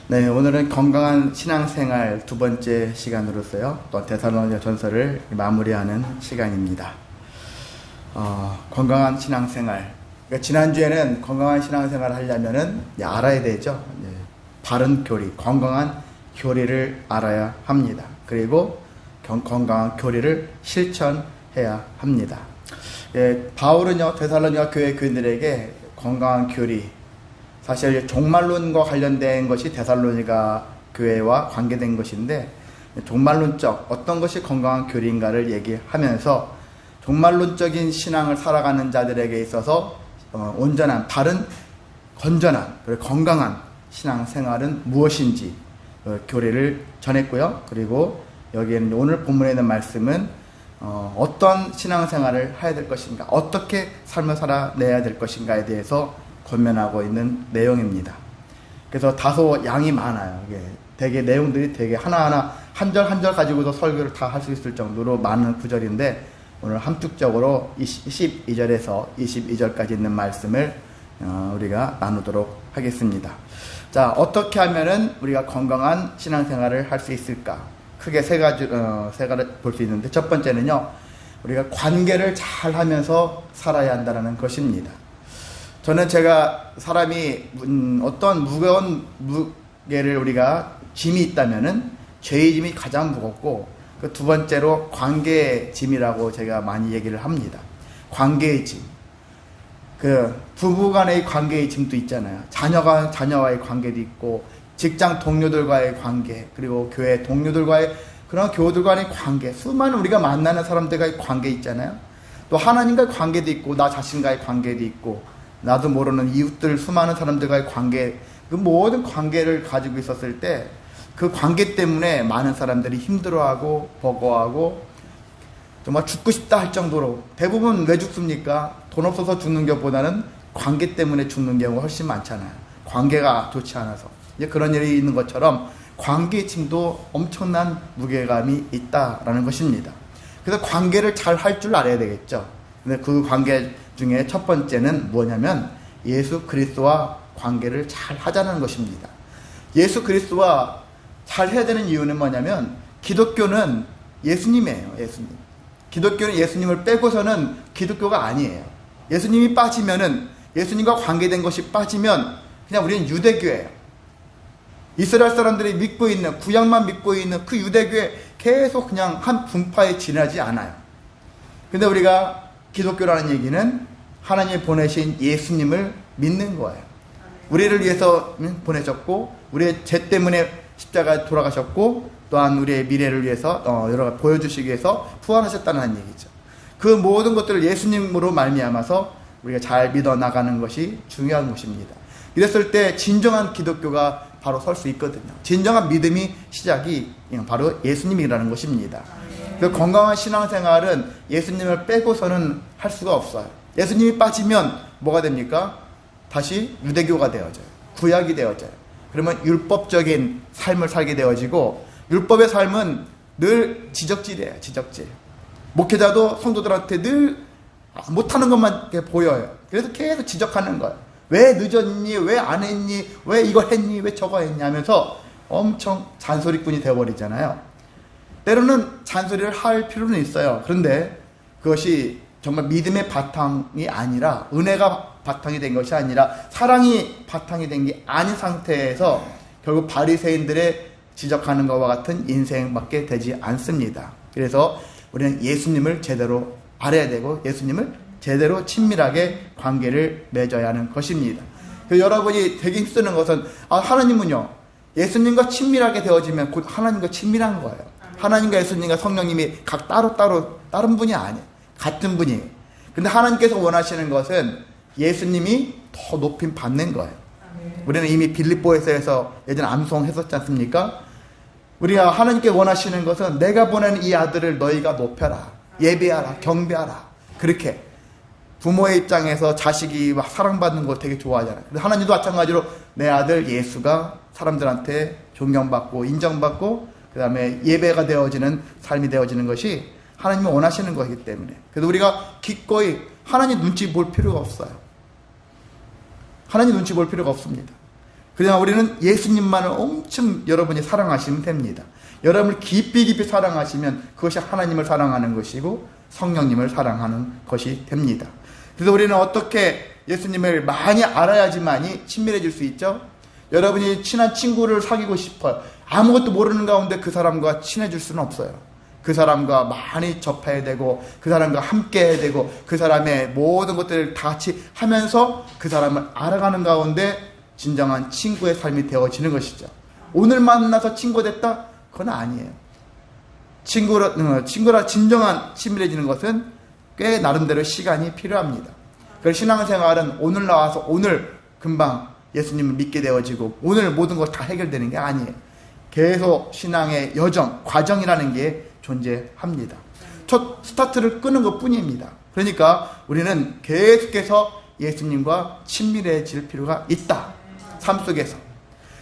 네, 오늘은 건강한 신앙생활 두 번째 시간으로서요. 또 데살로니가 전서를 마무리하는 시간입니다. 건강한 신앙생활. 그러니까 지난주에는 건강한 신앙생활을 하려면은 알아야 되죠. 바른 교리, 건강한 교리를 알아야 합니다. 그리고 건강한 교리를 실천해야 합니다. 바울은요, 데살로니가 교회 교인들에게 건강한 교리, 사실 종말론과 관련된 것이 데살로니가 교회와 관계된 것인데, 종말론적 어떤 것이 건강한 교리인가를 얘기하면서 종말론적인 신앙을 살아가는 자들에게 있어서 온전한, 바른, 건전한, 그리고 건강한 신앙생활은 무엇인지 교리를 전했고요. 그리고 여기에는 오늘 본문에 있는 말씀은 어떤 신앙생활을 해야 될 것인가, 어떻게 삶을 살아내야 될 것인가에 대해서 권면하고 있는 내용입니다. 그래서 다소 양이 많아요. 되게 내용들이 되게 하나하나 한 절 한 절 가지고도 설교를 다 할 수 있을 정도로 많은 구절인데, 오늘 함축적으로 12절에서 22절까지 있는 말씀을 우리가 나누도록 하겠습니다. 자, 어떻게 하면은 우리가 건강한 신앙생활을 할 수 있을까? 크게 세 가지를 볼 수 있는데, 첫 번째는요, 우리가 관계를 잘 하면서 살아야 한다는 것입니다. 저는 제가 사람이 어떤 무거운 무게를 우리가 짐이 있다면은 죄의 짐이 가장 무겁고, 그 두 번째로 관계의 짐이라고 제가 많이 얘기를 합니다. 관계의 짐. 그 부부 간의 관계의 짐도 있잖아요. 자녀와의 관계도 있고, 직장 동료들과의 관계, 그리고 교회 동료들과의 그런 교우들 간의 관계, 수많은 우리가 만나는 사람들과의 관계 있잖아요. 또 하나님과의 관계도 있고, 나 자신과의 관계도 있고, 나도 모르는 이웃들, 수많은 사람들과의 관계, 그 모든 관계를 가지고 있었을 때 그 관계 때문에 많은 사람들이 힘들어하고 버거워하고 정말 죽고 싶다 할 정도로, 대부분 왜 죽습니까? 돈 없어서 죽는 것보다는 관계 때문에 죽는 경우가 훨씬 많잖아요. 관계가 좋지 않아서. 이제 그런 일이 있는 것처럼 관계의 짐도 엄청난 무게감이 있다라는 것입니다. 그래서 관계를 잘 할 줄 알아야 되겠죠. 근데 그 관계 중에 첫 번째는 뭐냐면 예수 그리스도와 관계를 잘 하자는 것입니다. 예수 그리스도와 잘 해야 되는 이유는 뭐냐면, 기독교는 예수님이에요. 예수님. 기독교는 예수님을 빼고서는 기독교가 아니에요. 예수님이 빠지면은, 예수님과 관계된 것이 빠지면 그냥 우리는 유대교예요. 이스라엘 사람들이 믿고 있는, 구약만 믿고 있는 그 유대교에 계속 그냥 한 분파에 지나지 않아요. 근데 우리가 기독교라는 얘기는 하나님이 보내신 예수님을 믿는 거예요. 우리를 위해서 보내셨고, 우리의 죄 때문에 십자가에 돌아가셨고, 또한 우리의 미래를 위해서 여러 가지 보여주시기 위해서 부활하셨다는 얘기죠. 그 모든 것들을 예수님으로 말미암아서 우리가 잘 믿어 나가는 것이 중요한 것입니다. 이랬을 때 진정한 기독교가 바로 설 수 있거든요. 진정한 믿음이 시작이 바로 예수님이라는 것입니다. 그 건강한 신앙생활은 예수님을 빼고서는 할 수가 없어요. 예수님이 빠지면 뭐가 됩니까? 다시 유대교가 되어져요. 구약이 되어져요. 그러면 율법적인 삶을 살게 되어지고, 율법의 삶은 늘 지적질이에요. 지적질. 목회자도 성도들한테 늘 못하는 것만 보여요. 그래서 계속 지적하는 거예요. 왜 늦었니? 왜 안 했니? 왜 이거 했니? 왜 저거 했니? 하면서 엄청 잔소리꾼이 되어버리잖아요. 때로는 잔소리를 할 필요는 있어요. 그런데 그것이 정말 믿음의 바탕이 아니라, 은혜가 바탕이 된 것이 아니라 사랑이 바탕이 된 게 아닌 상태에서 결국 바리새인들의 지적하는 것과 같은 인생밖에 되지 않습니다. 그래서 우리는 예수님을 제대로 알아야 되고, 예수님을 제대로 친밀하게 관계를 맺어야 하는 것입니다. 여러분이 되게 힘쓰는 것은, 하나님은요, 예수님과 친밀하게 되어지면 곧 하나님과 친밀한 거예요. 하나님과 예수님과 성령님이 각 따로따로 다른 분이 아니에요. 같은 분이에요. 근데 하나님께서 원하시는 것은 예수님이 더 높임 받는 거예요. 우리는 이미 빌립보에서 예전에 암송했었지 않습니까? 우리가 하나님께 원하시는 것은 내가 보낸 이 아들을 너희가 높여라, 예배하라, 경배하라. 그렇게 부모의 입장에서 자식이 막 사랑받는 거 되게 좋아하잖아요. 근데 하나님도 마찬가지로 내 아들 예수가 사람들한테 존경받고 인정받고 그 다음에 예배가 되어지는 삶이 되어지는 것이 하나님이 원하시는 것이기 때문에, 그래서 우리가 기꺼이 하나님 눈치 볼 필요가 없어요. 하나님 눈치 볼 필요가 없습니다. 그냥 우리는 예수님만을 엄청 여러분이 사랑하시면 됩니다. 여러분을 깊이 사랑하시면 그것이 하나님을 사랑하는 것이고 성령님을 사랑하는 것이 됩니다. 그래서 우리는 어떻게 예수님을 많이 알아야지만이 친밀해질 수 있죠? 여러분이 친한 친구를 사귀고 싶어요. 아무것도 모르는 가운데 그 사람과 친해질 수는 없어요. 그 사람과 많이 접해야 되고 그 사람과 함께 해야 되고 그 사람의 모든 것들을 다 같이 하면서 그 사람을 알아가는 가운데 진정한 친구의 삶이 되어지는 것이죠. 오늘 만나서 친구 됐다? 그건 아니에요. 친구라 진정한 친밀해지는 것은 꽤 나름대로 시간이 필요합니다. 그래서 신앙생활은 오늘 나와서 오늘 금방 예수님을 믿게 되어지고 오늘 모든 것 다 해결되는 게 아니에요. 계속 신앙의 여정, 과정이라는 게 존재합니다. 첫 스타트를 끄는 것 뿐입니다. 그러니까 우리는 계속해서 예수님과 친밀해질 필요가 있다. 삶 속에서.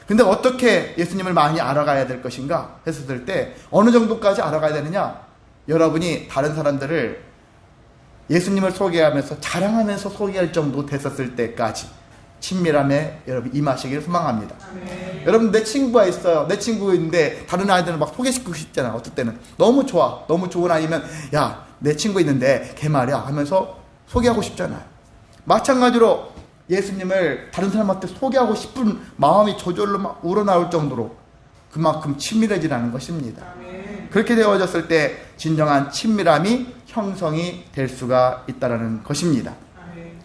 근데 어떻게 예수님을 많이 알아가야 될 것인가 했을 때 어느 정도까지 알아가야 되느냐? 여러분이 다른 사람들을 예수님을 소개하면서 자랑하면서 소개할 정도 됐었을 때까지 친밀함에 여러분 임하시기를 소망합니다. 여러분 내 친구가 있어요. 내 친구인데 다른 아이들은 막 소개시키고 싶잖아요. 어떨 때는 너무 좋아. 너무 좋은 아이면 야, 내 친구 있는데 걔 말이야 하면서 소개하고 싶잖아요. 마찬가지로 예수님을 다른 사람한테 소개하고 싶은 마음이 저절로 막 우러나올 정도로 그만큼 친밀해지라는 것입니다. 그렇게 되어졌을 때 진정한 친밀함이 형성이 될 수가 있다는 것입니다.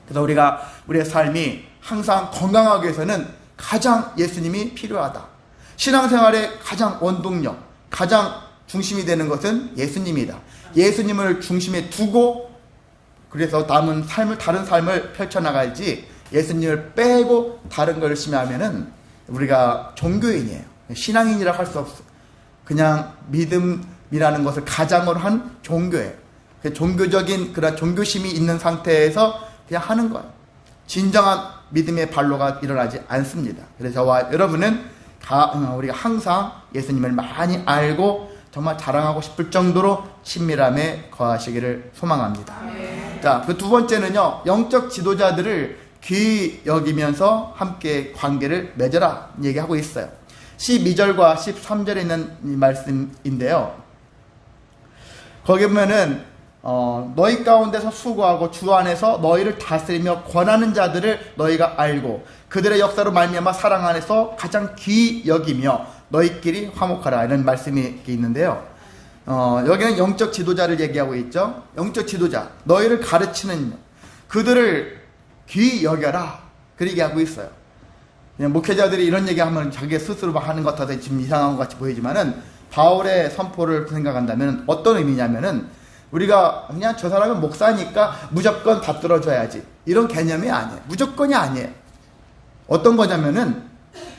그래서 우리가 우리의 삶이 항상 건강하기 위해서는 가장 예수님이 필요하다. 신앙생활의 가장 원동력, 가장 중심이 되는 것은 예수님이다. 예수님을 중심에 두고 그래서 남은 삶을, 다른 삶을 펼쳐나가야지 예수님을 빼고 다른 걸 열심히 하면은 우리가 종교인이에요. 신앙인이라 할 수 없어. 그냥 믿음이라는 것을 가장으로 한 종교예요. 종교적인 그런 종교심이 있는 상태에서 그냥 하는 거예요. 진정한 믿음의 발로가 일어나지 않습니다. 그래서 저와 여러분은 우리가 항상 예수님을 많이 알고 정말 자랑하고 싶을 정도로 친밀함에 거하시기를 소망합니다. 자, 그 두 번째는요, 영적 지도자들을 귀히 여기면서 함께 관계를 맺어라 얘기하고 있어요. 12절과 13절에 있는 이 말씀인데요. 거기 보면은 너희 가운데서 수고하고 주 안에서 너희를 다스리며 권하는 자들을 너희가 알고 그들의 역사로 말미암아 사랑 안에서 가장 귀히 여기며 너희끼리 화목하라 이런 말씀이 있는데요. 여기는 영적 지도자를 얘기하고 있죠. 영적 지도자, 너희를 가르치는 그들을 귀히 여겨라 그렇게 하고 있어요. 그냥 목회자들이 이런 얘기하면 자기 스스로 하는 것 같아서 지금 이상한 것 같이 보이지만은 바울의 선포를 생각한다면 어떤 의미냐면은 우리가 그냥 저 사람은 목사니까 무조건 다 들어줘야지 이런 개념이 아니에요. 무조건이 아니에요. 어떤 거냐면은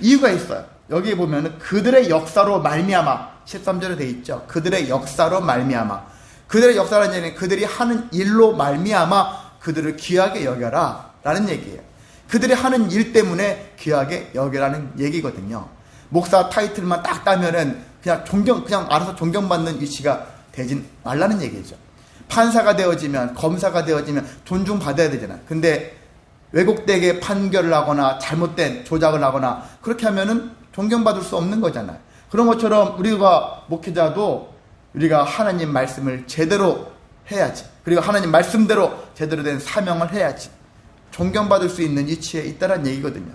이유가 있어요. 여기 보면은 그들의 역사로 말미암아 13절에 돼 있죠. 그들의 역사로 말미암아. 그들의 역사라는 얘기는 그들이 하는 일로 말미암아 그들을 귀하게 여겨라 라는 얘기예요. 그들이 하는 일 때문에 귀하게 여겨라는 얘기거든요. 목사 타이틀만 딱 따면은 그냥 알아서 존경받는 위치가 되진 말라는 얘기죠. 판사가 되어지면, 검사가 되어지면 존중받아야 되잖아요. 근데 왜곡되게 판결을 하거나 잘못된 조작을 하거나 그렇게 하면은 존경받을 수 없는 거잖아요. 그런 것처럼 우리가 목회자도 우리가 하나님 말씀을 제대로 해야지. 그리고 하나님 말씀대로 제대로 된 사명을 해야지. 존경받을 수 있는 위치에 있다는 얘기거든요.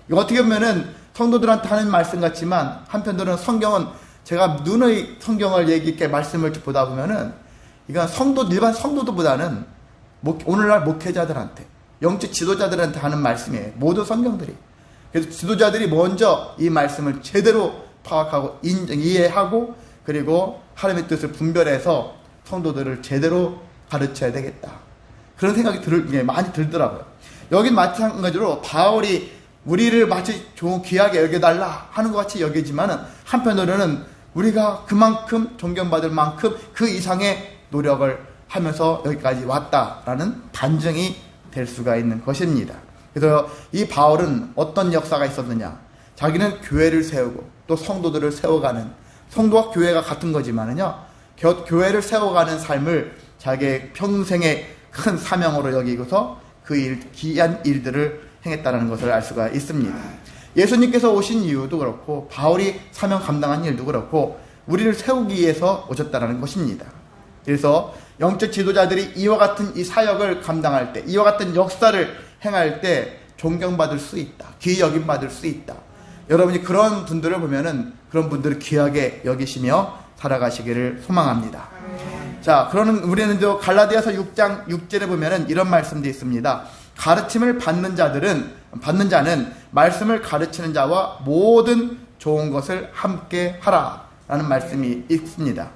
이거 어떻게 보면은 성도들한테 하는 말씀 같지만 한편으로는 성경은 제가 누누이 성경을 얘기 있게 말씀을 보다 보면은 이건 일반 성도들보다는 오늘날 목회자들한테 영적 지도자들한테 하는 말씀이에요. 모든 성경들이. 그래서 지도자들이 먼저 이 말씀을 제대로 파악하고 이해하고 그리고 하나님의 뜻을 분별해서 성도들을 제대로 가르쳐야 되겠다. 그런 생각이 많이 들더라고요. 여긴 마찬가지로 바울이 우리를 마치 좀 귀하게 여겨달라 하는 것 같이 여기지만은 한편으로는 우리가 그만큼 존경받을 만큼 그 이상의 노력을 하면서 여기까지 왔다라는 반증이 될 수가 있는 것입니다. 그래서 이 바울은 어떤 역사가 있었느냐? 자기는 교회를 세우고 또 성도들을 세워가는 성도와 교회가 같은 거지만은요, 교회를 세워가는 삶을 자기의 평생의 큰 사명으로 여기고서 그 귀한 일들을 행했다는 것을 알 수가 있습니다. 예수님께서 오신 이유도 그렇고 바울이 사명 감당한 일도 그렇고 우리를 세우기 위해서 오셨다는 것입니다. 그래서 영적 지도자들이 이와 같은 이 사역을 감당할 때, 이와 같은 역사를 행할 때 존경받을 수 있다. 귀히 여김받을 수 있다. 여러분이 그런 분들을 보면은 그런 분들을 귀하게 여기시며 살아가시기를 소망합니다. 자, 그러는 우리는 또 갈라디아서 6장 6절에 보면은 이런 말씀도 있습니다. 가르침을 받는 자는 말씀을 가르치는 자와 모든 좋은 것을 함께 하라 라는 말씀이 있습니다.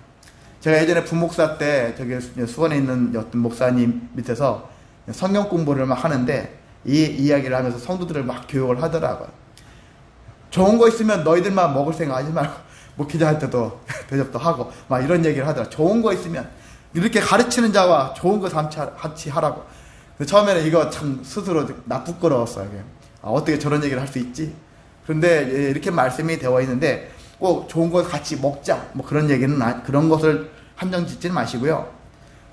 제가 예전에 부목사 때 저기 수원에 있는 어떤 목사님 밑에서 성경 공부를 막 하는데 이 이야기를 하면서 성도들을 막 교육을 하더라고요. 좋은 거 있으면 너희들만 먹을 생각 하지 말고 목회자한테도 대접도 하고 막 이런 얘기를 하더라. 좋은 거 있으면 이렇게 가르치는 자와 좋은 거 같이 하라고. 처음에는 이거 참 스스로 부끄러웠어요. 어떻게 저런 얘기를 할 수 있지? 그런데 이렇게 말씀이 되어 있는데 꼭 좋은 거 같이 먹자 뭐 그런 얘기는 그런 것을 함정 짓지는 마시고요.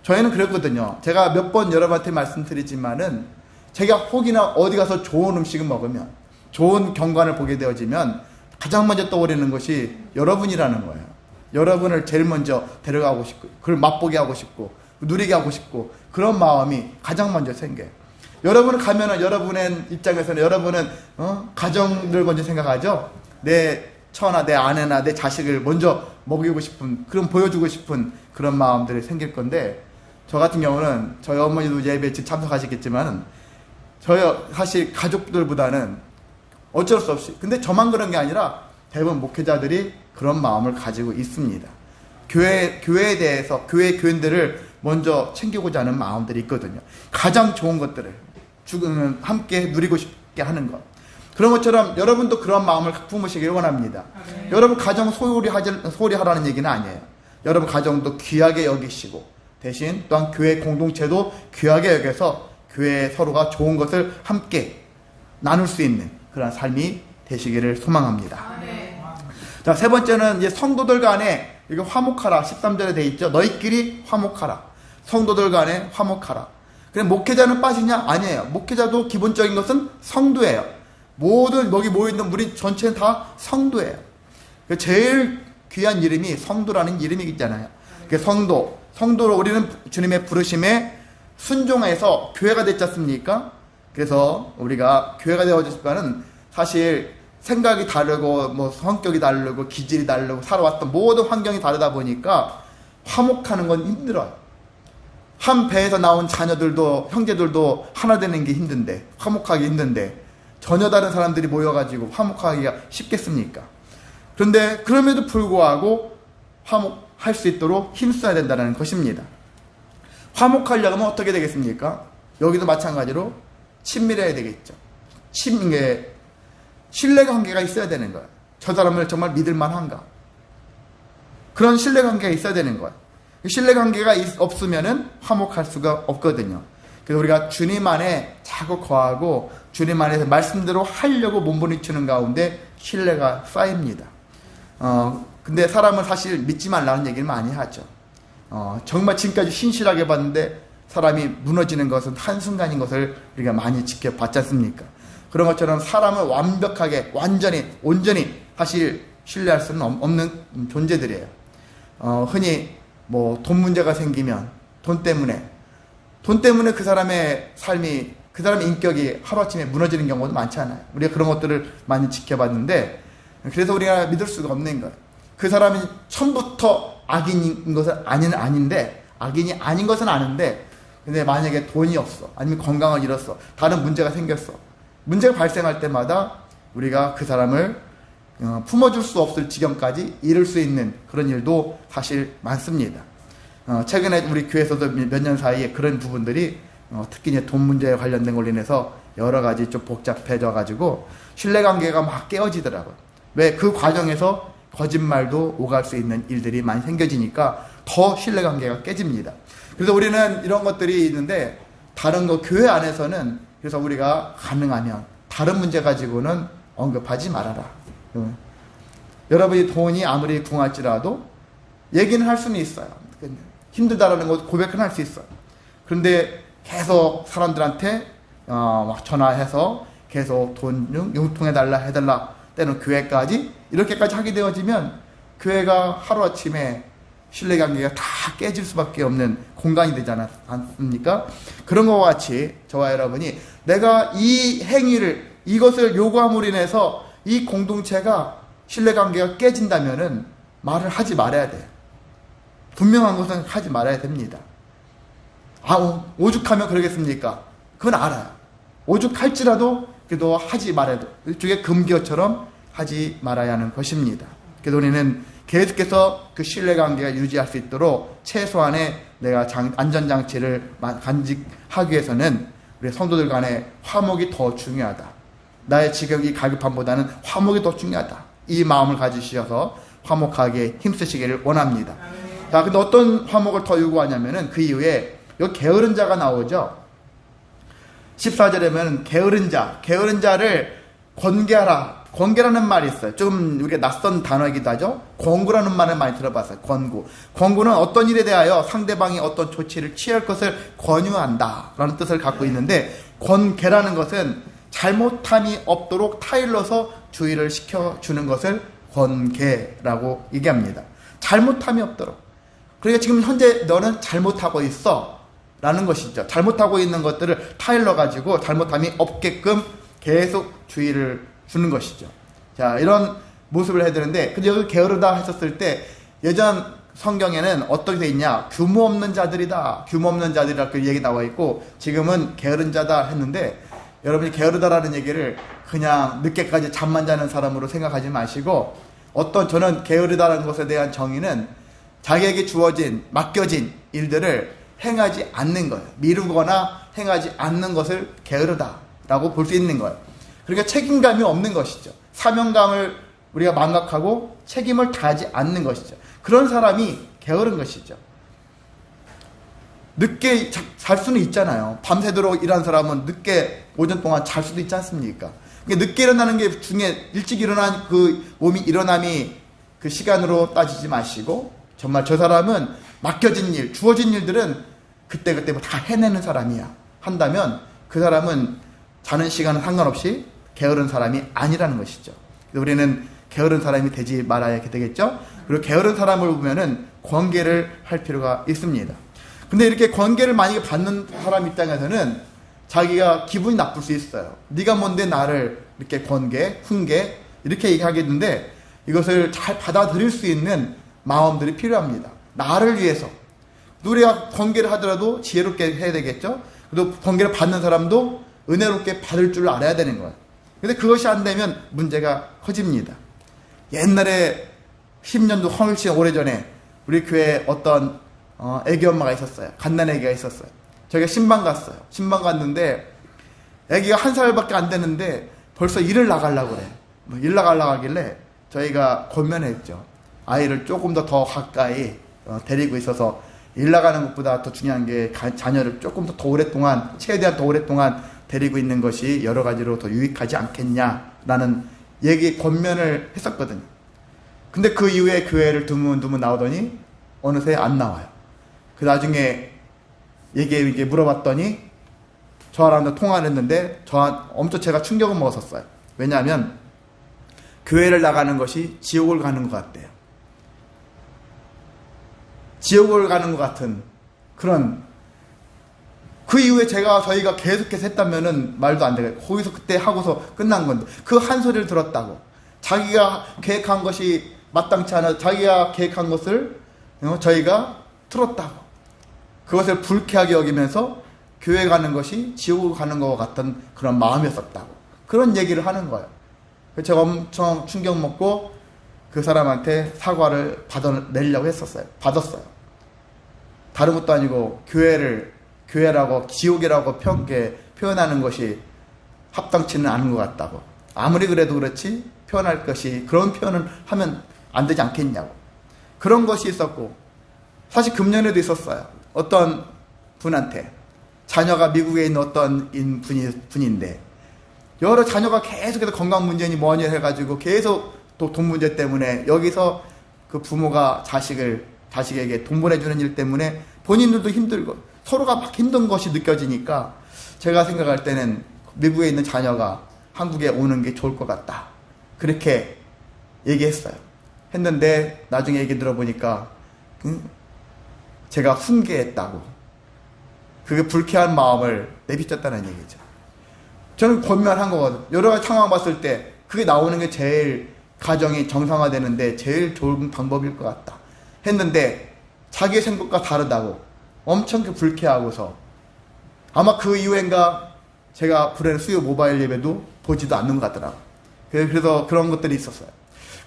저희는 그랬거든요. 제가 몇 번 여러분한테 말씀드리지만은 제가 혹이나 어디 가서 좋은 음식을 먹으면 좋은 경관을 보게 되어지면 가장 먼저 떠오르는 것이 여러분이라는 거예요. 여러분을 제일 먼저 데려가고 싶고 그걸 맛보게 하고 싶고 누리게 하고 싶고 그런 마음이 가장 먼저 생겨요. 여러분을 가면은 여러분의 입장에서는 여러분은 가정을 먼저 생각하죠. 내 처나 내 아내나 내 자식을 먼저 먹이고 싶은 그런 보여주고 싶은 그런 마음들이 생길 건데 저 같은 경우는 저희 어머니도 예배에 참석하시겠지만 저희 사실 가족들보다는 어쩔 수 없이 근데 저만 그런 게 아니라 대부분 목회자들이 그런 마음을 가지고 있습니다. 교회에 대해서 교인들을 먼저 챙기고자 하는 마음들이 있거든요. 가장 좋은 것들을 함께 누리고 싶게 하는 것. 그런 것처럼 여러분도 그런 마음을 품으시길 원합니다. 여러분 가정 소홀히 하라는 얘기는 아니에요. 여러분 가정도 귀하게 여기시고 대신 또한 교회 공동체도 귀하게 여겨서 교회 서로가 좋은 것을 함께 나눌 수 있는 그런 삶이 되시기를 소망합니다. 자, 세 번째는 이제 성도들 간에 이거 화목하라 13절에 돼 있죠. 너희끼리 화목하라. 성도들 간에 화목하라. 그럼 목회자는 빠지냐? 아니에요. 목회자도 기본적인 것은 성도예요. 모든 여기 모여있는 우리 전체는 다 성도예요. 제일 귀한 이름이 성도라는 이름이 있잖아요. 성도로 우리는 주님의 부르심에 순종해서 교회가 됐지 않습니까? 그래서 우리가 교회가 되어졌지만은 사실 생각이 다르고 뭐 성격이 다르고 기질이 다르고 살아왔던 모든 환경이 다르다 보니까 화목하는 건 힘들어요. 한 배에서 나온 자녀들도 형제들도 하나 되는 게 힘든데 화목하기 힘든데 전혀 다른 사람들이 모여가지고 화목하기가 쉽겠습니까? 그런데 그럼에도 불구하고 화목할 수 있도록 힘써야 된다는 것입니다. 화목하려면 어떻게 되겠습니까? 여기도 마찬가지로 친밀해야 되겠죠. 신뢰관계가 있어야 되는 거예요. 저 사람을 정말 믿을만한가? 그런 신뢰관계가 있어야 되는 거예요. 신뢰관계가 없으면은 화목할 수가 없거든요. 그래서 우리가 주님 안에 자꾸 거하고 주님 안에서 말씀대로 하려고 몸부림치는 가운데 신뢰가 쌓입니다. 근데 사람은 사실 믿지 말라는 얘기를 많이 하죠. 정말 지금까지 신실하게 봤는데 사람이 무너지는 것은 한순간인 것을 우리가 많이 지켜봤지 않습니까? 그런 것처럼 사람을 완벽하게 온전히 사실 신뢰할 수는 없는 존재들이에요. 흔히 뭐 돈 문제가 생기면 돈 때문에 그 사람의 삶이 그 사람의 인격이 하루아침에 무너지는 경우도 많잖아요. 우리가 그런 것들을 많이 지켜봤는데 그래서 우리가 믿을 수가 없는 거예요. 그 사람이 처음부터 악인인 것은 아닌데 악인이 아닌 것은 아는데 근데 만약에 돈이 없어 아니면 건강을 잃었어 다른 문제가 생겼어 문제가 발생할 때마다 우리가 그 사람을 품어줄 수 없을 지경까지 이룰 수 있는 그런 일도 사실 많습니다. 최근에 우리 교회에서도 몇 년 사이에 그런 부분들이 특히 이제 돈 문제에 관련된 걸로 인해서 여러 가지 좀 복잡해져 가지고 신뢰관계가 막 깨어지더라고요. 왜? 그 과정에서 거짓말도 오갈 수 있는 일들이 많이 생겨지니까 더 신뢰관계가 깨집니다. 그래서 우리는 이런 것들이 있는데 다른 거 교회 안에서는 그래서 우리가 가능하면 다른 문제 가지고는 언급하지 말아라. 여러분이 돈이 아무리 궁할지라도 얘기는 할 수는 있어요. 힘들다라는 것 고백은 할 수 있어요. 그런데 계속 사람들한테 막 전화해서 계속 돈 융통해달라 해달라 때는 교회까지 이렇게까지 하게 되어지면 교회가 하루아침에 신뢰관계가 다 깨질 수밖에 없는 공간이 되지 않습니까? 그런 것과 같이 저와 여러분이 내가 이 행위를 이것을 요구함으로 인해서 이 공동체가 신뢰관계가 깨진다면은 말을 하지 말아야 돼요. 분명한 것은 하지 말아야 됩니다. 오죽하면 그러겠습니까? 그건 알아요. 오죽할지라도 그래도 하지 말아야 돼. 일종의 금기어처럼 하지 말아야 하는 것입니다. 그래서 우리는 계속해서 그 신뢰관계가 유지할 수 있도록 최소한의 내가 안전장치를 간직하기 위해서는 우리 성도들 간의 화목이 더 중요하다. 나의 지금 이 갈급함보다는 화목이 더 중요하다. 이 마음을 가지셔서 화목하게 힘쓰시기를 원합니다. 자, 근데 어떤 화목을 더 요구하냐면은 그 이후에 여기 게으른 자가 나오죠. 14절에는 게으른 자를 권계하라. 권계라는 말이 있어요. 좀 우리가 낯선 단어이기도 하죠. 권고라는 말을 많이 들어봤어요. 권고는 어떤 일에 대하여 상대방이 어떤 조치를 취할 것을 권유한다 라는 뜻을 갖고 있는데, 권계라는 것은 잘못함이 없도록 타일러서 주의를 시켜주는 것을 권계라고 얘기합니다. 잘못함이 없도록. 그러니까 지금 현재 너는 잘못하고 있어 라는 것이죠. 잘못하고 있는 것들을 타일러 가지고 잘못함이 없게끔 계속 주의를 주는 것이죠. 자, 이런 모습을 해야 되는데, 근데 여기 게으르다 했었을 때 예전 성경에는 어떻게 돼 있냐? 규모 없는 자들이다. 규모 없는 자들이라 그 얘기 나와 있고, 지금은 게으른 자다 했는데, 여러분이 게으르다라는 얘기를 그냥 늦게까지 잠만 자는 사람으로 생각하지 마시고, 저는 게으르다라는 것에 대한 정의는 자기에게 주어진, 맡겨진 일들을 행하지 않는 거예요. 미루거나 행하지 않는 것을 게으르다라고 볼 수 있는 거예요. 그러니까 책임감이 없는 것이죠. 사명감을 우리가 망각하고 책임을 다하지 않는 것이죠. 그런 사람이 게으른 것이죠. 늦게 잘 수는 있잖아요. 밤새도록 일한 사람은 늦게 오전 동안 잘 수도 있지 않습니까? 늦게 일어나는 게 중에 일찍 일어난 그 몸이 일어남이 그 시간으로 따지지 마시고, 정말 저 사람은 맡겨진 일, 주어진 일들은 그때 다 해내는 사람이야 한다면 그 사람은 자는 시간은 상관없이 게으른 사람이 아니라는 것이죠. 우리는 게으른 사람이 되지 말아야 되겠죠. 그리고 게으른 사람을 보면은 권계를 할 필요가 있습니다. 근데 이렇게 권계를 만약에 받는 사람 입장에서는 자기가 기분이 나쁠 수 있어요. 네가 뭔데 나를 이렇게 권계, 훈계 이렇게 얘기하겠는데, 이것을 잘 받아들일 수 있는 마음들이 필요합니다. 나를 위해서. 우리가 권계를 하더라도 지혜롭게 해야 되겠죠. 그리고 권계를 받는 사람도 은혜롭게 받을 줄 알아야 되는 거예요. 근데 그것이 안 되면 문제가 커집니다. 옛날에 10년도 훨씬 오래전에 우리 교회에 어떤 애기 엄마가 있었어요. 갓난 애기가 있었어요. 저희가 신방 갔어요. 신방 갔는데 애기가 1살밖에 안 되는데 벌써 일을 나가려고 그래. 일 나가려고 하길래 저희가 권면했죠. 아이를 조금 더 가까이 데리고 있어서 일 나가는 것보다 더 중요한 게 자녀를 조금 더 오랫동안, 최대한 더 오랫동안 데리고 있는 것이 여러 가지로 더 유익하지 않겠냐라는 권면을 했었거든요. 근데 그 이후에 교회를 드문드문 나오더니 어느새 안 나와요. 그 나중에 이게 물어봤더니 저랑 통화를 했는데 엄청 제가 충격을 먹었었어요. 왜냐하면 교회를 나가는 것이 지옥을 가는 것 같대요. 지옥을 가는 것 같은 그런, 그 이후에 저희가 계속해서 했다면은 말도 안 되겠고, 거기서 그때 하고서 끝난 건데, 그 한 소리를 들었다고. 자기가 계획한 것이 마땅치 않아, 자기가 계획한 것을 저희가 틀었다고. 그것을 불쾌하게 여기면서 교회 가는 것이 지옥을 가는 것 같은 그런 마음이었었다고. 그런 얘기를 하는 거예요. 그래서 제가 엄청 충격 먹고 그 사람한테 사과를 받아내려고 했었어요. 받았어요. 다른 것도 아니고 교회라고 지옥이라고 표현하는 것이 합당치는 않은 것 같다고. 아무리 그래도 그렇지 표현할 것이, 그런 표현을 하면 안 되지 않겠냐고. 그런 것이 있었고, 사실 금년에도 있었어요. 어떤 분한테, 자녀가 미국에 있는 어떤 분인데 여러 자녀가 계속해서 건강 문제니 뭐니 해가지고 계속 또 돈 문제 때문에 여기서 그 부모가 자식에게 돈 보내주는 일 때문에 본인들도 힘들고 서로가 막 힘든 것이 느껴지니까, 제가 생각할 때는 미국에 있는 자녀가 한국에 오는 게 좋을 것 같다. 그렇게 얘기했어요. 했는데 나중에 얘기 들어보니까 제가 훈계했다고, 그게 불쾌한 마음을 내비쳤다는 얘기죠. 저는 권면한 거거든요. 여러 가지 상황 봤을 때 그게 나오는 게 제일 가정이 정상화되는데 제일 좋은 방법일 것 같다 했는데, 자기의 생각과 다르다고 엄청 불쾌하고서 아마 그 이후엔가 제가 부르는 수요 모바일 예배도 보지도 않는 것 같더라고요. 그래서 그런 것들이 있었어요.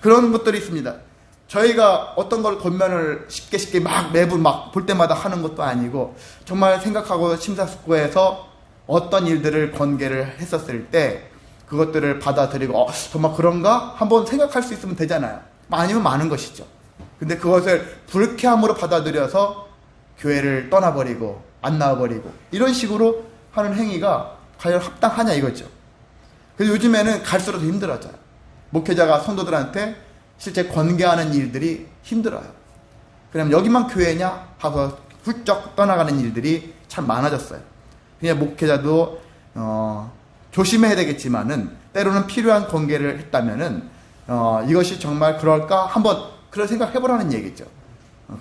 그런 것들이 있습니다. 저희가 어떤 걸 권면을 쉽게 매분 볼 때마다 하는 것도 아니고, 정말 생각하고 심사숙고해서 어떤 일들을 권계를 했었을 때 그것들을 받아들이고 정말 그런가? 한번 생각할 수 있으면 되잖아요. 아니면 많은 것이죠. 근데 그것을 불쾌함으로 받아들여서 교회를 떠나버리고 안 나와버리고 이런 식으로 하는 행위가 과연 합당하냐 이거죠. 그래서 요즘에는 갈수록 더 힘들어져요. 목회자가 성도들한테 실제 권계하는 일들이 힘들어요. 그럼 여기만 교회냐 하고 훌쩍 떠나가는 일들이 참 많아졌어요. 그냥 목회자도 조심해야 되겠지만은 때로는 필요한 권계를 했다면은 이것이 정말 그럴까 한번 그런 생각 해보라는 얘기죠.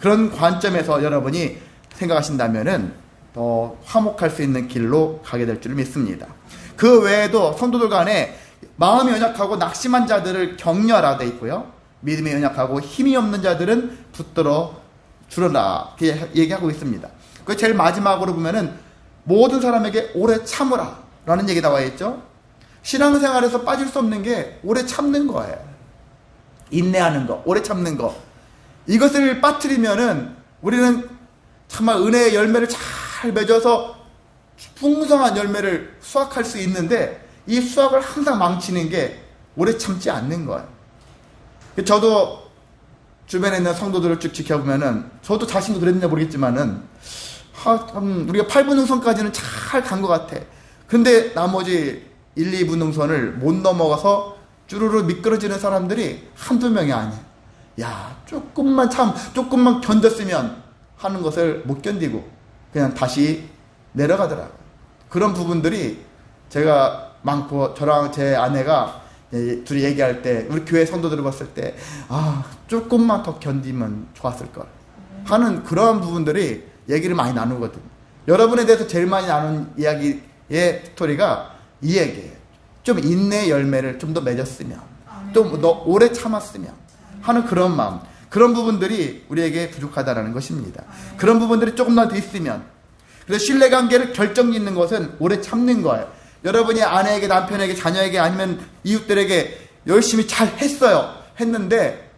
그런 관점에서 여러분이 생각하신다면은 더 화목할 수 있는 길로 가게 될 줄 믿습니다. 그 외에도 성도들 간에 마음이 연약하고 낙심한 자들을 격려하라 돼 있고요. 믿음이 연약하고 힘이 없는 자들은 붙들어 주러라 이렇게 얘기하고 있습니다. 그 제일 마지막으로 보면은 모든 사람에게 오래 참으라 라는 얘기 나와 있죠. 신앙생활에서 빠질 수 없는 게 오래 참는 거예요. 인내하는 거, 오래 참는 거. 이것을 빠뜨리면은 우리는 정말 은혜의 열매를 잘 맺어서 풍성한 열매를 수확할 수 있는데, 이 수확을 항상 망치는 게 오래 참지 않는 거예요. 저도 주변에 있는 성도들을 쭉 지켜보면은, 저도 자신도 그랬는지 모르겠지만은 우리가 8분 능선까지는 잘 간 것 같아. 근데 나머지 1, 2분 능선을 못 넘어가서 쭈루루 미끄러지는 사람들이 한두 명이 아니야. 야, 조금만 견뎠으면 하는 것을 못 견디고 그냥 다시 내려가더라고요. 그런 부분들이 제가 많고, 저랑 제 아내가 둘이 얘기할 때, 우리 교회 성도들을 봤을 때 조금만 더 견디면 좋았을 걸 하는 그런 부분들이 얘기를 많이 나누거든요. 여러분에 대해서 제일 많이 나눈 이야기의 스토리가 이 얘기예요. 좀 인내의 열매를 좀 더 맺었으면, 좀 더 오래 참았으면 하는 그런 마음, 그런 부분들이 우리에게 부족하다는 것입니다. 그런 부분들이 조금만 더 있으면. 그래서 신뢰관계를 결정짓는 것은 오래 참는 거예요. 여러분이 아내에게, 남편에게, 자녀에게, 아니면 이웃들에게 열심히 잘 했는데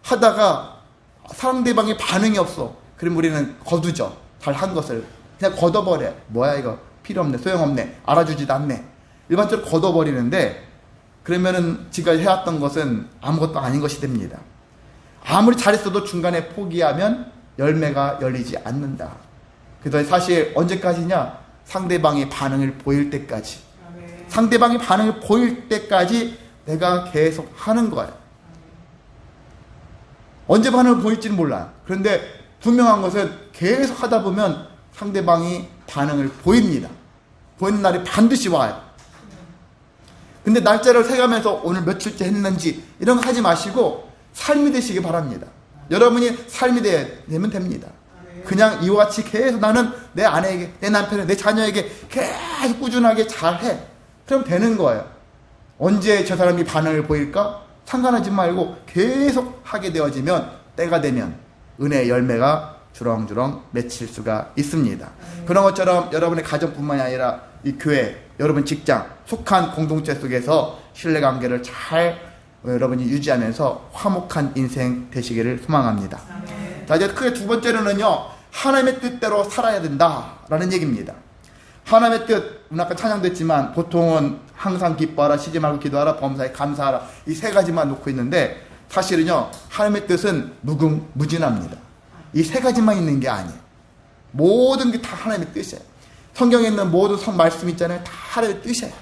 하다가 상대방이 반응이 없어. 그럼 우리는 거두죠. 잘 한 것을 그냥 걷어버려. 뭐야 이거, 필요 없네, 소용없네, 알아주지도 않네, 일반적으로 걷어버리는데, 그러면은 지금까지 해왔던 것은 아무것도 아닌 것이 됩니다. 아무리 잘했어도 중간에 포기하면 열매가 열리지 않는다. 그래서 사실 언제까지냐? 상대방이 반응을 보일 때까지. 상대방이 반응을 보일 때까지 내가 계속 하는 거예요. 언제 반응을 보일지는 몰라요. 그런데 분명한 것은 계속 하다 보면 상대방이 반응을 보입니다. 보이는 날이 반드시 와요. 근데 날짜를 세가면서 오늘 며칠째 했는지 이런 거 하지 마시고 삶이 되시기 바랍니다. 여러분이 삶이 되면 됩니다. 그냥 이와 같이 계속 나는 내 아내에게, 내 남편에게, 내 자녀에게 계속 꾸준하게 잘해. 그럼 되는 거예요. 언제 저 사람이 반응을 보일까? 상관하지 말고 계속 하게 되어지면 때가 되면 은혜의 열매가 주렁주렁 맺힐 수가 있습니다. 그런 것처럼 여러분의 가정뿐만이 아니라 이 교회, 여러분 직장, 속한 공동체 속에서 신뢰관계를 잘 여러분이 유지하면서 화목한 인생 되시기를 소망합니다. 자, 이제 크게 두 번째로는요, 하나님의 뜻대로 살아야 된다라는 얘기입니다. 하나님의 뜻, 오늘 아까 찬양도 했지만 보통은 항상 기뻐하라, 쉬지 말고 기도하라, 범사에 감사하라, 이 세 가지만 놓고 있는데, 사실은요 하나님의 뜻은 무궁무진합니다. 이 세 가지만 있는 게 아니에요. 모든 게 다 하나님의 뜻이에요. 성경에 있는 모든 말씀 있잖아요. 다 하나님의 뜻이에요.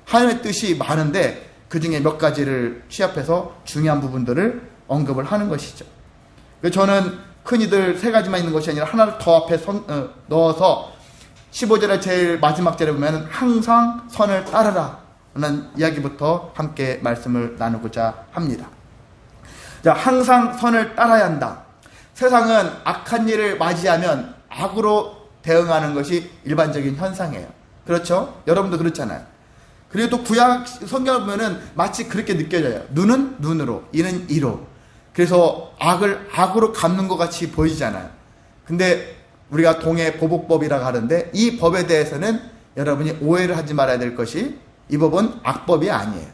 하나님의 뜻이 많은데 그 중에 몇 가지를 취합해서 중요한 부분들을 언급을 하는 것이죠. 저는 큰이들 세 가지만 있는 것이 아니라 하나를 더 앞에 넣어서 15절의 제일 마지막 절에 보면 항상 선을 따르라 라는 이야기부터 함께 말씀을 나누고자 합니다. 자, 항상 선을 따라야 한다. 세상은 악한 일을 맞이하면 악으로 대응하는 것이 일반적인 현상이에요. 그렇죠? 여러분도 그렇잖아요. 그리고 또 구약 성경을 보면은 마치 그렇게 느껴져요. 눈은 눈으로, 이는 이로. 그래서 악을 악으로 갚는 것 같이 보이잖아요. 근데 우리가 동해 보복법이라고 하는데 이 법에 대해서는 여러분이 오해를 하지 말아야 될 것이 이 법은 악법이 아니에요.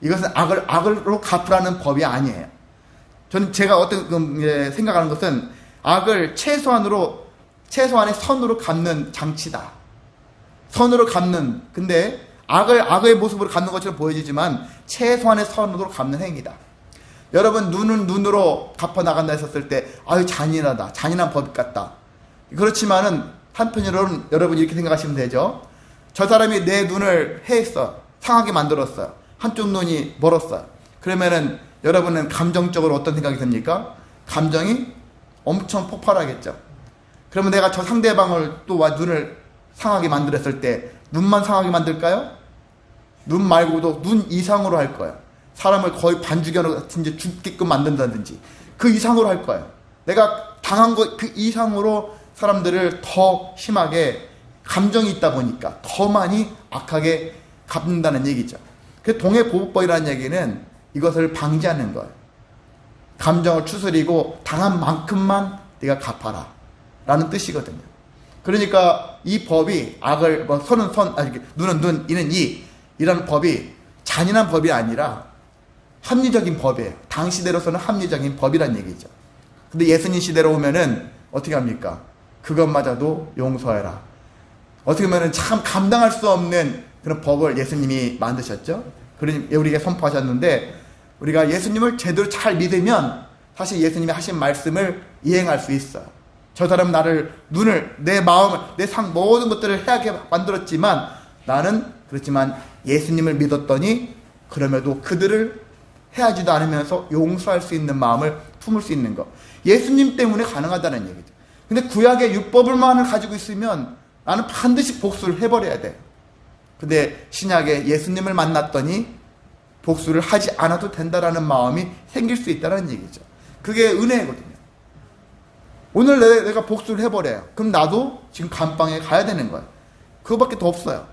이것은 악으로 갚으라는 법이 아니에요. 저는 제가 어떤 생각하는 것은 악을 최소한의 선으로 갚는 장치다. 선으로 갚는, 근데 악의 모습으로 갚는 것처럼 보여지지만 최소한의 선으로 갚는 행위다. 여러분, 눈은 눈으로 갚아 나간다 했었을 때 아유 잔인하다, 잔인한 법 같다. 그렇지만은 한편으로는 여러분 이렇게 생각하시면 되죠. 저 사람이 내 눈을 해했어, 상하게 만들었어요. 한쪽 눈이 멀었어요. 그러면은 여러분은 감정적으로 어떤 생각이 듭니까? 감정이 엄청 폭발하겠죠. 그러면 내가 저 상대방을 또 눈을 상하게 만들었을 때 눈만 상하게 만들까요? 눈 말고도 눈 이상으로 할 거예요. 사람을 거의 반죽여놓고 이제 죽게끔 만든다든지 그 이상으로 할 거예요. 내가 당한 것 그 이상으로 사람들을 더 심하게 감정이 있다 보니까 더 많이 악하게 갚는다는 얘기죠. 그 동해보복법이라는 얘기는 이것을 방지하는 거예요. 감정을 추스리고 당한 만큼만 네가 갚아라 라는 뜻이거든요. 그러니까 이 법이 악을 선은 선, 눈은 눈, 이는 이라는 법이 잔인한 법이 아니라 합리적인 법이에요. 당시대로서는 합리적인 법이란 얘기죠. 근데 예수님 시대로 오면은 어떻게 합니까? 그것마저도 용서해라. 어떻게 보면은 참 감당할 수 없는 그런 법을 예수님이 만드셨죠. 그러니 우리에게 선포하셨는데 우리가 예수님을 제대로 잘 믿으면 사실 예수님이 하신 말씀을 이행할 수 있어요. 저 사람 나를 눈을, 내 마음을, 내 모든 것들을 해하게 만들었지만 나는 그렇지만 예수님을 믿었더니 그럼에도 그들을 해하지도 않으면서 용서할 수 있는 마음을 품을 수 있는 것. 예수님 때문에 가능하다는 얘기죠. 근데 구약의 율법을만 가지고 있으면 나는 반드시 복수를 해버려야 돼. 근데 신약에 예수님을 만났더니 복수를 하지 않아도 된다라는 마음이 생길 수 있다는 얘기죠. 그게 은혜거든요. 오늘 내가 복수를 해버려요. 그럼 나도 지금 감방에 가야 되는 거예요. 그거밖에 더 없어요.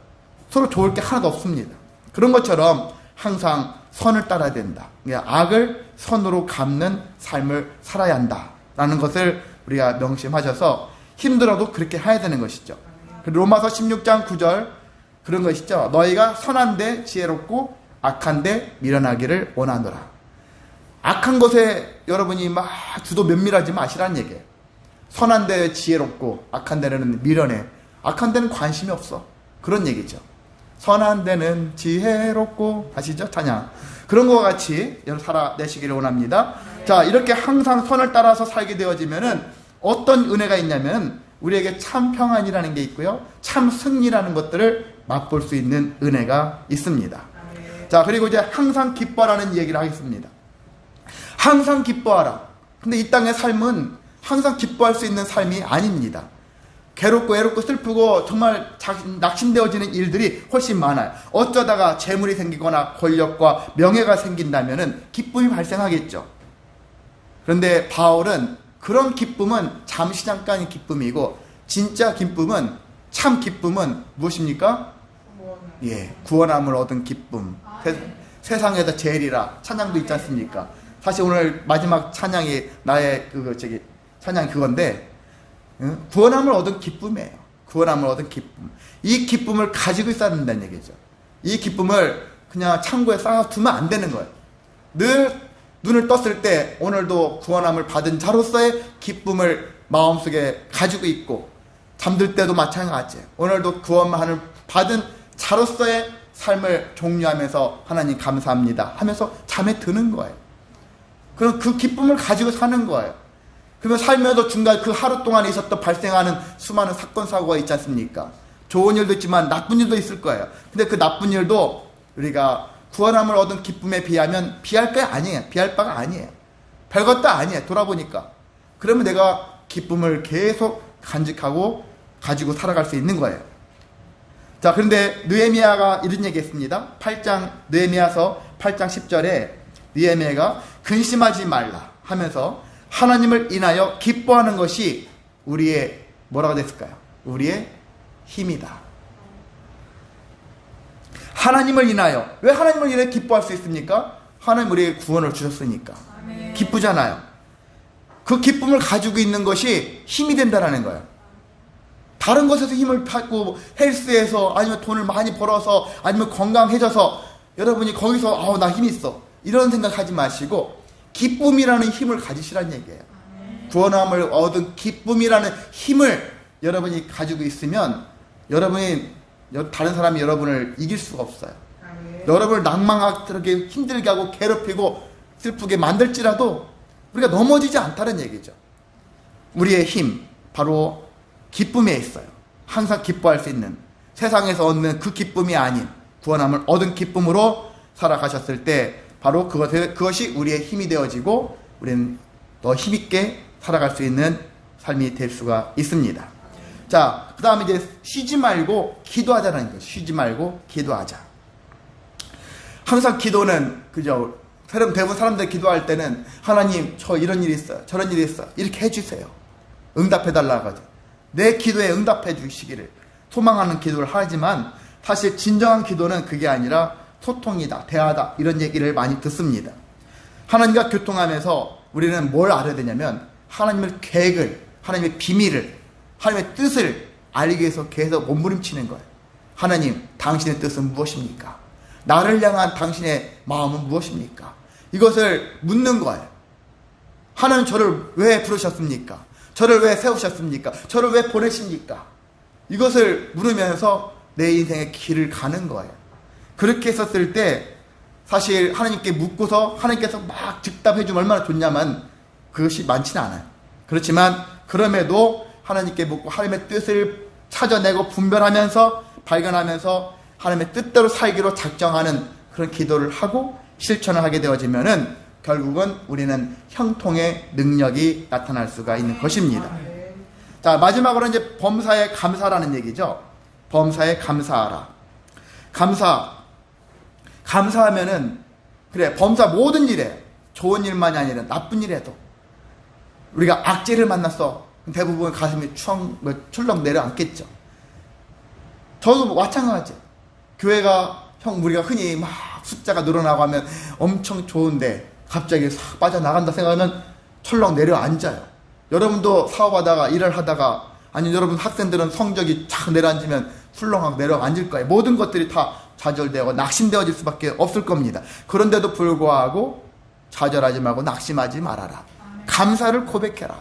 서로 좋을 게 하나도 없습니다. 그런 것처럼 항상 선을 따라야 된다. 악을 선으로 갚는 삶을 살아야 한다라는 것을 우리가 명심하셔서 힘들어도 그렇게 해야 되는 것이죠. 로마서 16장 9절 그런 것이죠. 너희가 선한데 지혜롭고 악한데 미련하기를 원하노라. 악한 것에 여러분이 막 주도 면밀하지 마시라는 얘기예요. 선한 데 지혜롭고 악한 데는 미련해. 악한 데는 관심이 없어. 그런 얘기죠. 선한 데는 지혜롭고 아시죠? 찬양. 그런 것과 같이 살아내시기를 원합니다. 자, 이렇게 항상 선을 따라서 살게 되어지면은 어떤 은혜가 있냐면 우리에게 참 평안이라는 게 있고요. 참 승리라는 것들을 맛볼 수 있는 은혜가 있습니다. 자, 그리고 이제 항상 기뻐하라는 얘기를 하겠습니다. 항상 기뻐하라. 근데 이 땅의 삶은 항상 기뻐할 수 있는 삶이 아닙니다. 괴롭고 애롭고 슬프고 정말 낙심되어지는 일들이 훨씬 많아요. 어쩌다가 재물이 생기거나 권력과 명예가 생긴다면은 기쁨이 발생하겠죠. 그런데 바울은 그런 기쁨은 잠시 잠깐의 기쁨이고 진짜 기쁨은 참 기쁨은 무엇입니까? 구원함을 얻은 기쁨. 세상에서 제일이라 찬양도 있지 않습니까? 사실 오늘 마지막 찬양이 나의 찬양이 그건데 구원함을 얻은 기쁨이에요. 구원함을 얻은 기쁨. 이 기쁨을 가지고 있어야 된다는 얘기죠. 이 기쁨을 그냥 창고에 쌓아두면 안 되는 거예요. 늘 눈을 떴을 때 오늘도 구원함을 받은 자로서의 기쁨을 마음속에 가지고 있고 잠들 때도 마찬가지예요. 오늘도 구원함을 받은 자로서의 삶을 종료하면서 하나님 감사합니다 하면서 잠에 드는 거예요. 그럼 그 기쁨을 가지고 사는 거예요. 그러면 살면서 중간 그 하루 동안에 있었던 발생하는 수많은 사건 사고가 있지 않습니까? 좋은 일도 있지만 나쁜 일도 있을 거예요. 근데 그 나쁜 일도 우리가 구원함을 얻은 기쁨에 비하면 비할 게 아니에요. 비할 바가 아니에요. 별것도 아니에요. 돌아보니까. 그러면 내가 기쁨을 계속 간직하고 가지고 살아갈 수 있는 거예요. 자, 그런데 느헤미야가 이런 얘기했습니다. 느헤미야서 8장 10절에 느헤미야가 근심하지 말라 하면서 하나님을 인하여 기뻐하는 것이 우리의 뭐라고 됐을까요? 우리의 힘이다. 하나님을 인하여, 왜 하나님을 인하여 기뻐할 수 있습니까? 하나님 우리에게 구원을 주셨으니까. 기쁘잖아요. 그 기쁨을 가지고 있는 것이 힘이 된다는 거예요. 다른 것에서 힘을 받고 헬스에서 아니면 돈을 많이 벌어서 아니면 건강해져서 여러분이 거기서 나 힘 있어 이런 생각하지 마시고 기쁨이라는 힘을 가지시라는 얘기예요. 구원함을 얻은 기쁨이라는 힘을 여러분이 가지고 있으면 여러분이 다른 사람이 여러분을 이길 수가 없어요. 여러분을 낭망하게 힘들게 하고 괴롭히고 슬프게 만들지라도 우리가 넘어지지 않다는 얘기죠. 우리의 힘 바로 기쁨에 있어요. 항상 기뻐할 수 있는, 세상에서 얻는 그 기쁨이 아닌 구원함을 얻은 기쁨으로 살아가셨을 때 바로 그것이 우리의 힘이 되어지고 우리는 더 힘있게 살아갈 수 있는 삶이 될 수가 있습니다. 자, 그 다음에 이제 쉬지 말고 기도하자는 거죠. 쉬지 말고 기도하자. 항상 기도는 그죠. 대부분 사람들 기도할 때는 하나님 저 이런 일이 있어요, 저런 일이 있어요, 이렇게 해주세요, 응답해달라고 하죠. 내 기도에 응답해 주시기를 소망하는 기도를 하지만 사실 진정한 기도는 그게 아니라 소통이다, 대화다 이런 얘기를 많이 듣습니다. 하나님과 교통하면서 우리는 뭘 알아야 되냐면 하나님의 계획을, 하나님의 비밀을, 하나님의 뜻을 알기 위해서 계속 몸부림치는 거예요. 하나님, 당신의 뜻은 무엇입니까? 나를 향한 당신의 마음은 무엇입니까? 이것을 묻는 거예요. 하나님 저를 왜 부르셨습니까? 저를 왜 세우셨습니까? 저를 왜 보내십니까? 이것을 물으면서 내 인생의 길을 가는 거예요. 그렇게 했었을 때 사실 하나님께 묻고서 하나님께서 막 즉답해 주면 얼마나 좋냐면 그것이 많지는 않아요. 그렇지만 그럼에도 하나님께 묻고 하나님의 뜻을 찾아내고 분별하면서 발견하면서 하나님의 뜻대로 살기로 작정하는 그런 기도를 하고 실천을 하게 되어지면은 결국은 우리는 형통의 능력이 나타날 수가 있는 것입니다. 자, 마지막으로 이제 범사에 감사라는 얘기죠. 범사에 감사하라. 감사하면은 그래, 범사 모든 일에 좋은 일만이 아니라 나쁜 일에도 우리가 악재를 만났어 대부분 가슴이 출렁 내려앉겠죠. 저도 마찬가지예요. 교회가 우리가 흔히 막 숫자가 늘어나고 하면 엄청 좋은데 갑자기 싹 빠져나간다 생각하면 철렁 내려앉아요. 여러분도 사업하다가 일을 하다가 아니면 여러분 학생들은 성적이 착 내려앉으면 훌렁하고 내려앉을 거예요. 모든 것들이 다 좌절되고 낙심되어질 수밖에 없을 겁니다. 그런데도 불구하고 좌절하지 말고 낙심하지 말아라. 감사를 고백해라.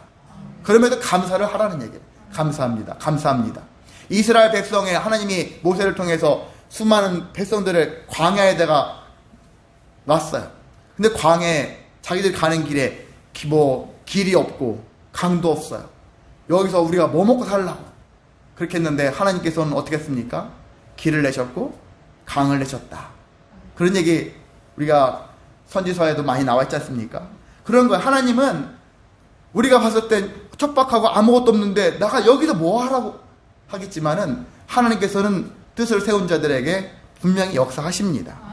그럼에도 감사를 하라는 얘기예요. 감사합니다. 감사합니다. 이스라엘 백성에 하나님이 모세를 통해서 수많은 백성들을 광야에다가 놨어요. 근데 광야에 자기들 가는 길에 길이 없고 강도 없어요. 여기서 우리가 뭐 먹고 살라고 그렇게 했는데 하나님께서는 어떻게 했습니까? 길을 내셨고 강을 내셨다. 그런 얘기 우리가 선지서에도 많이 나와 있지 않습니까? 그런 거예요. 하나님은 우리가 봤을 때 척박하고 아무것도 없는데 내가 여기서 뭐 하라고 하겠지만은 하나님께서는 뜻을 세운 자들에게 분명히 역사하십니다.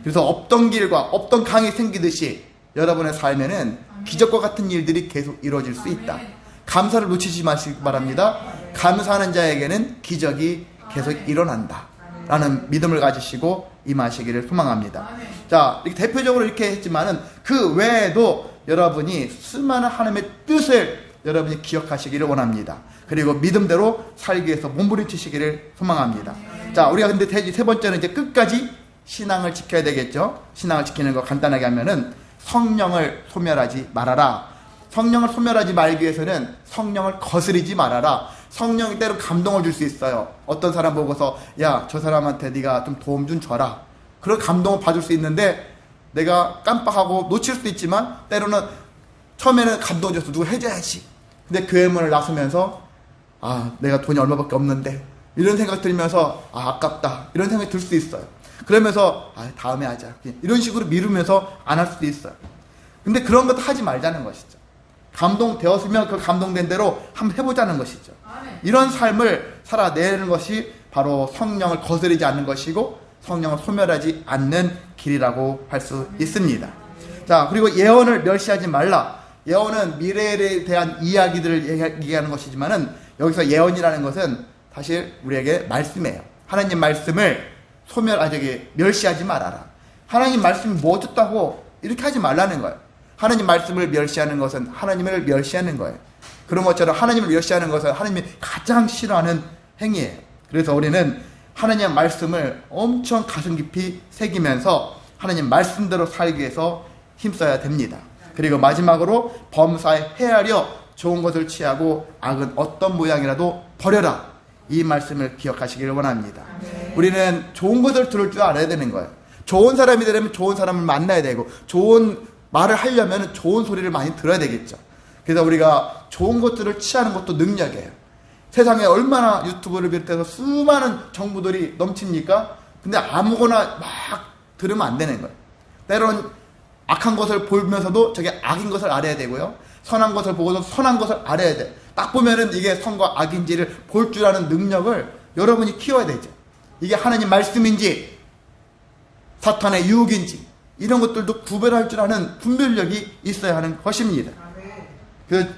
그래서 없던 길과 없던 강이 생기듯이 여러분의 삶에는 기적과 같은 일들이 계속 이루어질 수 있다. 감사를 놓치지 마시기 바랍니다. 감사하는 자에게는 기적이 계속 일어난다 라는 믿음을 가지시고 임하시기를 소망합니다. 자, 이렇게 대표적으로 이렇게 했지만은 그 외에도 여러분이 수많은 하나님의 뜻을 여러분이 기억하시기를 원합니다. 그리고 믿음대로 살기 위해서 몸부림치시기를 소망합니다. 자, 우리가 근데 세 번째는 이제 끝까지 신앙을 지켜야 되겠죠. 신앙을 지키는 거 간단하게 하면은 성령을 소멸하지 말아라. 성령을 소멸하지 말기 위해서는 성령을 거스르지 말아라. 성령이 때로 감동을 줄 수 있어요. 어떤 사람 보고서 야, 저 사람한테 네가 좀 도움 좀 줘라. 그런 감동을 받을 수 있는데 내가 깜빡하고 놓칠 수도 있지만 때로는 처음에는 감동 줘서 누가 해줘야지. 근데 교회 문을 나서면서 내가 돈이 얼마밖에 없는데 이런 생각 들면서 아깝다 이런 생각이 들 수도 있어요. 그러면서 다음에 하자 이런 식으로 미루면서 안 할 수도 있어요. 근데 그런 것도 하지 말자는 것이죠. 감동되었으면 그 감동된 대로 한번 해보자는 것이죠. 이런 삶을 살아내는 것이 바로 바로 성령을 거스르지 않는 것이고 성령을 소멸하지 않는 길이라고 할 수 있습니다. 자, 그리고 예언을 멸시하지 말라. 예언은 미래에 대한 이야기들을 얘기하는 것이지만은 여기서 예언이라는 것은 사실 우리에게 말씀이에요. 하나님 말씀을 멸시하지 말아라. 하나님 말씀이 뭐 어떻다고 이렇게 하지 말라는 거예요. 하나님 말씀을 멸시하는 것은 하나님을 멸시하는 거예요. 그런 것처럼 하나님을 멸시하는 것은 하나님이 가장 싫어하는 행위예요. 그래서 우리는 하나님의 말씀을 엄청 가슴 깊이 새기면서 하나님 말씀대로 살기 위해서 힘써야 됩니다. 그리고 마지막으로 범사에 헤아려 좋은 것을 취하고 악은 어떤 모양이라도 버려라. 이 말씀을 기억하시기를 원합니다. 우리는 좋은 것을 들을 줄 알아야 되는 거예요. 좋은 사람이 되려면 좋은 사람을 만나야 되고 좋은 말을 하려면 좋은 소리를 많이 들어야 되겠죠. 그래서 우리가 좋은 것들을 취하는 것도 능력이에요. 세상에 얼마나 유튜브를 비롯해서 수많은 정보들이 넘칩니까? 근데 아무거나 막 들으면 안 되는 거예요. 때로는 악한 것을 보면서도 저게 악인 것을 알아야 되고요. 선한 것을 보고도 선한 것을 알아야 돼. 딱 보면은 이게 선과 악인지를 볼 줄 아는 능력을 여러분이 키워야 되죠. 이게 하나님 말씀인지 사탄의 유혹인지 이런 것들도 구별할 줄 아는 분별력이 있어야 하는 것입니다.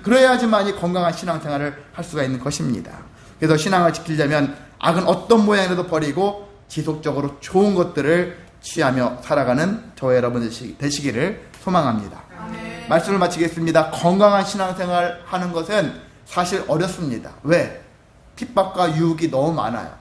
그래야지만이 건강한 신앙생활을 할 수가 있는 것입니다. 그래서 신앙을 지키려면 악은 어떤 모양이라도 버리고 지속적으로 좋은 것들을 취하며 살아가는 저와 여러분 되시기를 소망합니다. 말씀을 마치겠습니다. 건강한 신앙생활 하는 것은 사실 어렵습니다. 왜? 핍박과 유혹이 너무 많아요.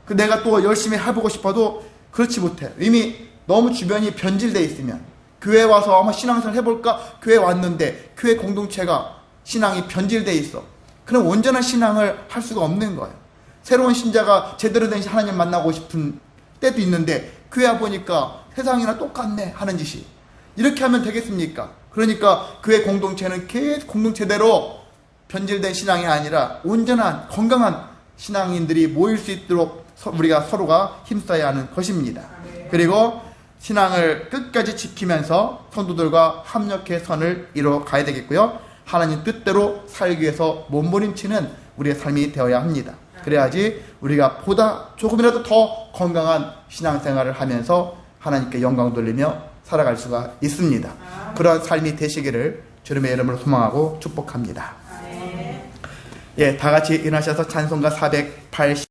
내가 또 열심히 해보고 싶어도 그렇지 못해. 이미 너무 주변이 변질되어 있으면 교회 와서 한번 신앙생활 해볼까? 교회 왔는데 교회 공동체가 신앙이 변질되어 있어. 그럼 온전한 신앙을 할 수가 없는 거예요. 새로운 신자가 제대로 된 하나님 만나고 싶은 때도 있는데 교회 와보니까 세상이나 똑같네 하는 짓이. 이렇게 하면 되겠습니까? 그러니까 교회 공동체는 계속 공동체대로 변질된 신앙이 아니라 온전한 건강한 신앙인들이 모일 수 있도록 우리가 서로가 힘써야 하는 것입니다. 그리고 신앙을 끝까지 지키면서 성도들과 협력해 선을 이뤄 가야 되겠고요. 하나님 뜻대로 살기 위해서 몸부림치는 우리의 삶이 되어야 합니다. 그래야지 우리가 보다 조금이라도 더 건강한 신앙생활을 하면서 하나님께 영광 돌리며 살아갈 수가 있습니다. 그런 삶이 되시기를 주님의 이름으로 소망하고 축복합니다. 예, 다 같이 일어나셔서 찬송가 480